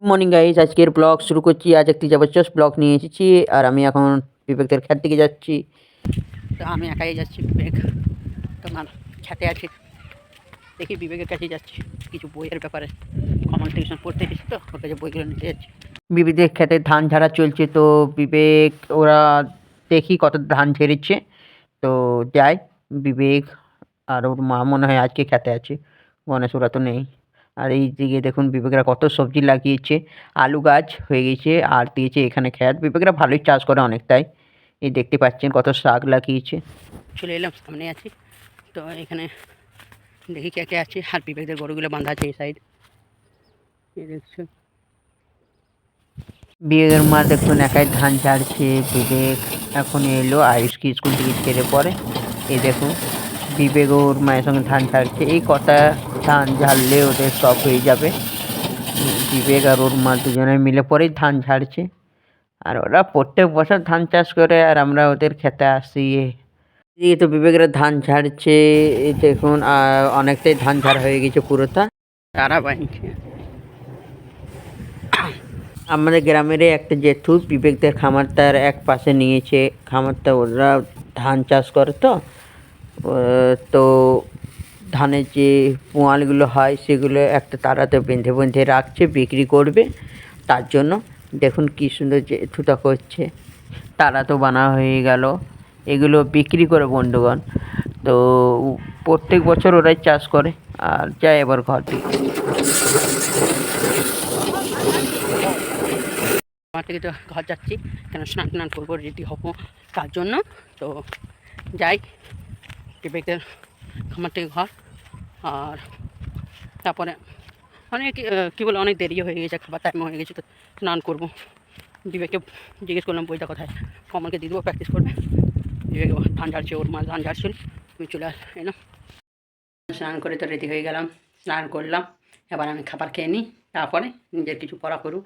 Morning guys, আজকের blog শুরু করছি। আজ একটি জবরদস্ত ব্লগ নিয়ে এসেছি আর আমি এখন বিবেকদের খেত দিকে যাচ্ছি। তো আমি একাই যাচ্ছি, বিবেক তোমার খেতে আছে। দেখি বিবেকের কাছে যাচ্ছি কিছু বইয়ের ব্যাপারে, কমন টিউশন পড়তে এসেছি তো ওর কাছে বইগুলো নিতে যাচ্ছি। বিবেকের খেতে ধান ঝাড়া চলছে, তো বিবেক ওরা দেখি কত ধান ঝেড়েছে। তো যাই, বিবেক আর ওর মা মনে হয় আজকে খেতে আছে, গণেশ ওরা তো নেই। আর এই দিকে দেখুন বিবেকরা কত সবজি লাগিয়েছে, আলু গাছ হয়ে গেছে আর দিয়েছে এখানে খেত। বিবেকরা ভালোই চাষ করে অনেকটাই, এই দেখতে পাচ্ছেন কত শাক লাগিয়েছে। চলে এলাম, সামনে আছি তো এখানে দেখি কে কে আছে। আর বিবেকদের গরুগুলো বাঁধা আছে এই সাইড, দেখছো বিবেকের মা দেখুন একাই ধান ঝাড়ছে। বিবেক এখন এলো আয়ুষকে স্কুল থেকে ছেড়ে পরে। এই দেখুন বিবেক ওর মায়ের সঙ্গে ধান ঝাড়ছে। এই কটা ধান ঝাড়লে ওদের সব হয়ে যাবে। বিবেক আর ওর মা দুজনে মিলে পরেই ধান ঝাড়ছে। আর ওরা প্রত্যেক বছর ধান চাষ করে আর আমরা ওদের খেতে আসি। এই তো বিবেকরা ধান ঝাড়ছে, এই দেখুন অনেকটাই ধান ঝাড়া হয়ে গেছে পুরোটা। তারা বাইছে আমাদের গ্রামের একটা জেঠু বিবেকদের খামারটার এক পাশে নিয়েছে খামারটা। ওরা ধান চাষ করে তো ধানের যে পোয়ালগুলো হয় সেগুলো একটা তারাতে বেঁধে বেঁধে রাখছে, বিক্রি করবে তার জন্য। দেখুন কী সুন্দর জেঠুটা করছে। তারা তো বানা হয়ে গেল, এগুলো বিক্রি করে বন্ধুগণ। তো প্রত্যেক বছর ওরাই চাষ করে। আর যায় এবার ঘর থেকে, আমার থেকে তো ঘর যাচ্ছি, কেন স্নান টান করবো, রেডি হবো তার জন্য। তো যাই বিবেকের খামার থেকে ঘর। আর তারপরে অনেক কী বলে অনেক দেরি হয়ে গেছে, খাবার টাইম হয়ে গেছে, তো স্নান করবো। বিবেককে জিজ্ঞেস করলাম বইটা কোথায়, কমলকে দিয়ে দেবো প্র্যাকটিস করবে। বিবেক ধান ঝাড়ছে, ওর মা ধান ঝাড়ছিল, আমি চলে এলাম। স্নান করে তো রেডি হয়ে গেলাম, স্নান করলাম। এবার আমি খাবার খেয়ে নিই, তারপরে নিজের কিছু পড়া করুক।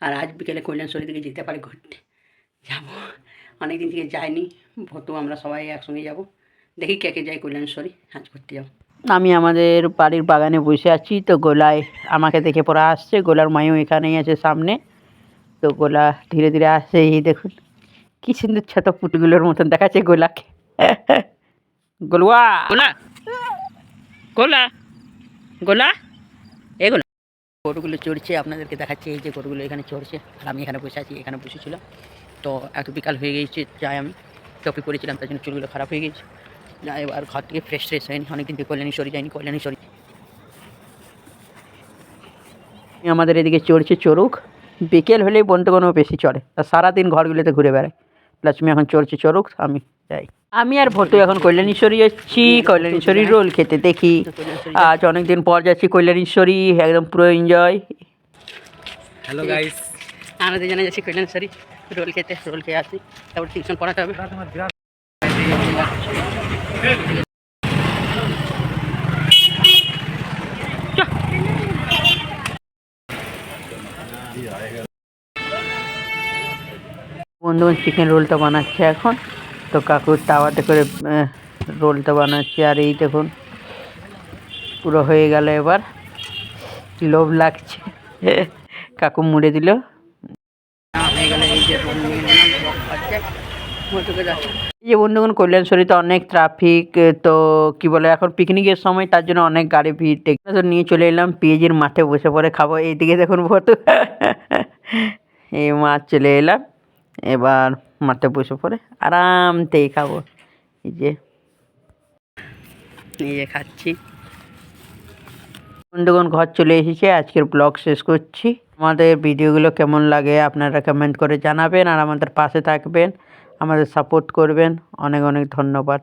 আর আজ বিকেলে কল্যাণশ্বরী দিকে যেতে পারি ঘুরতে, যাবো। অনেক দিন থেকে যাইনি, ভোটু আমরা সবাই একসঙ্গে যাব। দেখি কে কে যাই কল্যাণশ্বরী আজ ঘুরতে যাবো। আমি আমাদের বাড়ির বাগানে বসে আছি, তো গোলায় আমাকে দেখে পড়া আসছে। গোলার মায়ও এখানেই আছে সামনে। তো গোলা ধীরে ধীরে আসছে, এই দেখুন কি সুন্দর ছোট পুটগুলোর মতন দেখাচ্ছে গোলাকে। গোলুয়া গোলা গোলা গোলা এগুলো গরুগুলো চড়ছে, আপনাদেরকে দেখাচ্ছে। এই যে গরুগুলো এখানে চড়ছে আর আমি এখানে বসে আছি, এখানে বসেছিলাম। তো এত বিকাল হয়ে গেছে, যাই আমি টপি পরেছিলাম তার জন্য চুলগুলো খারাপ হয়ে গেছে। যাই এবার ঘর থেকে ফ্রেশ হয়নি, অনেকদিন থেকে কল্যাণেশ্বরী যাইনি। কল্যাণেশ্বরী আমাদের এদিকে চড়ছে, চড়ুক। বিকেল হলেই বন্ধুগণও বেশি চড়ে, আর সারাদিন ঘরগুলোতে ঘুরে বেড়ায়। লক্ষ্মী এখন চড়ছে, চড়ুক, আমি যাই। আমি আর ভটু এখন কল্যাণেশ্বরী যাচ্ছি, কল্যাণেশ্বরী রোল খেতে। দেখি আজ অনেকদিন পর যাচ্ছি কল্যাণেশ্বরী, একদম পুরো এনজয়। হ্যালো গাইস, আমরা দুজনে যাচ্ছি কল্যাণেশ্বরী রোল খেতে। রোল খেয়ে আসি, তারপর টিউশন পড়াতে হবে। বন্ধুগণ চিকেন রোলটা বানাচ্ছে এখন, তো কাকুর তাওয়াতে করে রোলটা বানাচ্ছে। আর এই দেখুন পুরো হয়ে গেল, এবার লোভ লাগছে, কাকু মুড়ে দিল। এই যে বন্ধুগণ কল্যাণশ্বরীতে অনেক ট্রাফিক, তো কি বলে এখন পিকনিকের সময়, তার জন্য অনেক গাড়ি ভিড়। তো নিয়ে চলে এলাম পেঁয়াজির মাঠে, বসে পড়ে খাবো। এইদিকে দেখুন ভোট, এই মাছ চলে এলাম, এবার মাঠে বসে পড়ে আরামতেই খাবো। এই যে খাচ্ছি। বন্ধুগণ ঘর চলে এসেছে, আজকের ব্লগ শেষ করছি। আমাদের ভিডিওগুলো কেমন লাগে আপনারা কমেন্ট করে জানাবেন, আর আমাদের পাশে থাকবেন, আমাদের সাপোর্ট করবেন। অনেক অনেক ধন্যবাদ।